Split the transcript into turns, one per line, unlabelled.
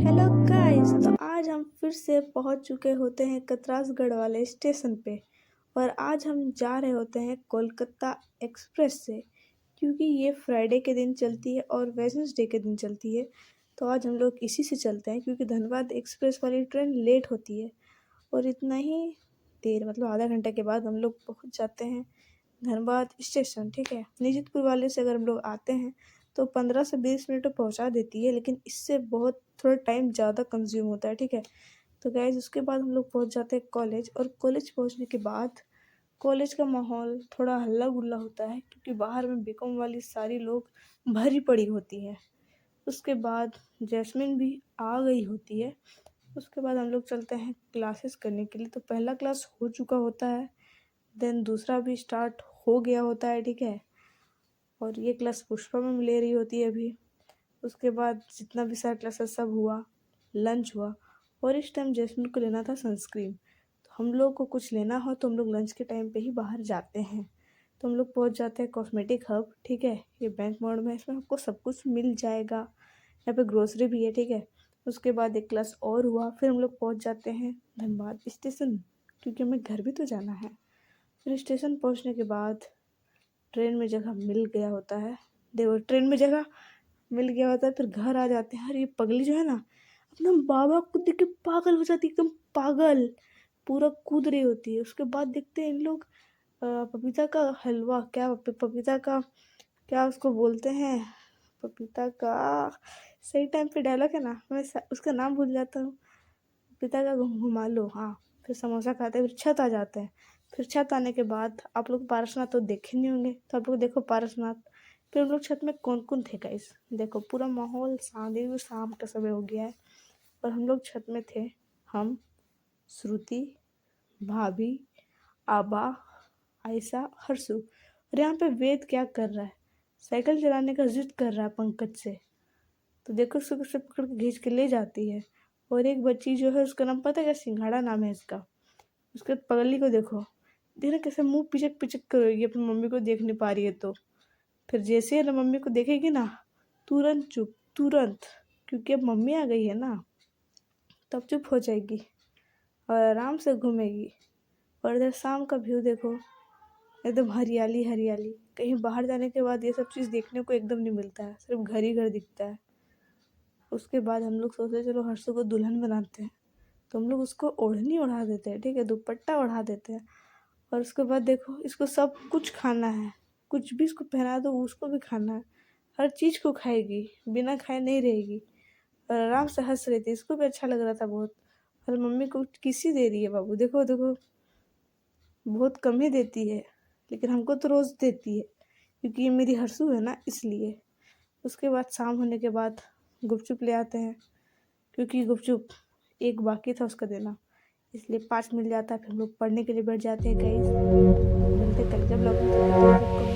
Hello guys, तो आज हम फिर से पहुंच चुके होते हैं कतरासगढ़ वाले स्टेशन पे। और आज हम जा रहे होते हैं कोलकाता एक्सप्रेस से, क्योंकि ये फ्राइडे के दिन चलती है और वेडनेसडे के दिन चलती है। तो आज हम लोग इसी से चलते हैं, क्योंकि धनबाद एक्सप्रेस वाली ट्रेन लेट होती है। और इतना ही देर मतलब आधा घंटे के बाद हम लोग पहुँच जाते हैं धनबाद स्टेशन। ठीक है, निजितपुर वाले से अगर हम लोग आते हैं तो 15 से 20 मिनट तो पहुंचा देती है, लेकिन इससे बहुत थोड़ा टाइम ज़्यादा कंज्यूम होता है। ठीक है, तो गाइज उसके बाद हम लोग पहुंच जाते हैं कॉलेज। और कॉलेज पहुंचने के बाद कॉलेज का माहौल थोड़ा हल्ला गुल्ला होता है, क्योंकि बाहर में बीकॉम वाली सारी लोग भरी पड़ी होती है। उसके बाद जैस्मिन भी आ गई होती है। उसके बाद हम लोग चलते हैं क्लासेस करने के लिए। तो पहला क्लास हो चुका होता है, देन दूसरा भी स्टार्ट हो गया होता है। ठीक है, और ये क्लास पुष्पा मैम ले रही होती है अभी। उसके बाद जितना भी सारा क्लासेस सब हुआ, लंच हुआ। और इस टाइम जैस्मिन को लेना था सनस्क्रीन। तो हम लोग को कुछ लेना हो तो हम लोग लंच के टाइम पे ही बाहर जाते हैं। तो हम लोग पहुंच जाते हैं कॉस्मेटिक हब। ठीक है, ये बैंक मोड में है, इसमें आपको सब कुछ मिल जाएगा। यहाँ पे ग्रोसरी भी है। ठीक है, उसके बाद एक क्लास और हुआ, फिर हम लोग पहुँच जाते हैं धनबाद स्टेशन, क्योंकि हमें घर भी तो जाना है। फिर स्टेशन पहुँचने के बाद ट्रेन में जगह मिल गया होता है। देखो, ट्रेन में जगह मिल गया होता है, फिर घर आ जाते हैं। और ये पगली जो है ना, अपना बाबा को देख के पागल हो जाती है, एकदम पागल, पूरा कूद रही होती है। उसके बाद देखते हैं इन लोग पपीता का हलवा, क्या पपीता का क्या उसको बोलते हैं, पपीता का सही टाइम पे डायलॉग है ना, मैं उसका नाम भूल जाता हूँ। पपीता का घुमा लो, हाँ। फिर समोसा खाते हैं, फिर छत आ जाते हैं। फिर छत आने के बाद आप लोग पारसनाथ तो देखे नहीं होंगे, तो आप लोग देखो पारसनाथ। फिर हम लोग छत में कौन कौन थे गाइस, देखो पूरा माहौल शाम का समय हो गया है। और हम लोग छत में थे, हम, श्रुति, भाभी, आबा, आयशा, हर्षु। और यहाँ पे वेद क्या कर रहा है, साइकिल चलाने का जिद कर रहा है पंकज से। तो देखो उसको कैसे पकड़ के खींच के ले जाती है। और एक बच्ची जो है, उसका नाम पता है क्या, सिंघाड़ा नाम है इसका। उसके पगली को देखो, देखना कैसे मुंह पिचक पिचक करेगी, अपनी मम्मी को देख नहीं पा रही है। तो फिर जैसे ही मम्मी को देखेगी ना, तुरंत चुप, तुरंत, क्योंकि अब मम्मी आ गई है ना, तब चुप हो जाएगी और आराम से घूमेगी। और इधर शाम का व्यू देखो, एकदम हरियाली हरियाली। कहीं बाहर जाने के बाद ये सब चीज़ देखने को एकदम नहीं मिलता है, सिर्फ घर ही घर दिखता है। उसके बाद हम लोग सोचते चलो हर्षु को दुल्हन बनाते हैं। तो हम लोग उसको ओढ़नी ओढ़ा देते हैं। ठीक है, दुपट्टा ओढ़ा देते हैं। और उसके बाद देखो, इसको सब कुछ खाना है, कुछ भी इसको पहना दो उसको भी खाना है। हर चीज़ को खाएगी, बिना खाए नहीं रहेगी। और आराम से हंस रही थी, इसको भी अच्छा लग रहा था बहुत। और मम्मी को किसी दे रही है, बाबू देखो देखो, बहुत कम ही देती है, लेकिन हमको तो रोज़ देती है, क्योंकि ये मेरी हर्षु है ना, इसलिए। उसके बाद शाम होने के बाद गुपचुप ले आते हैं, क्योंकि गुपचुप एक बाकी था उसका देना, इसलिए 5 मिल जाता है। फिर हम लोग पढ़ने के लिए बैठ जाते हैं गाइस। मिलते कल के ब्लॉग में, तब तक के लिए सबको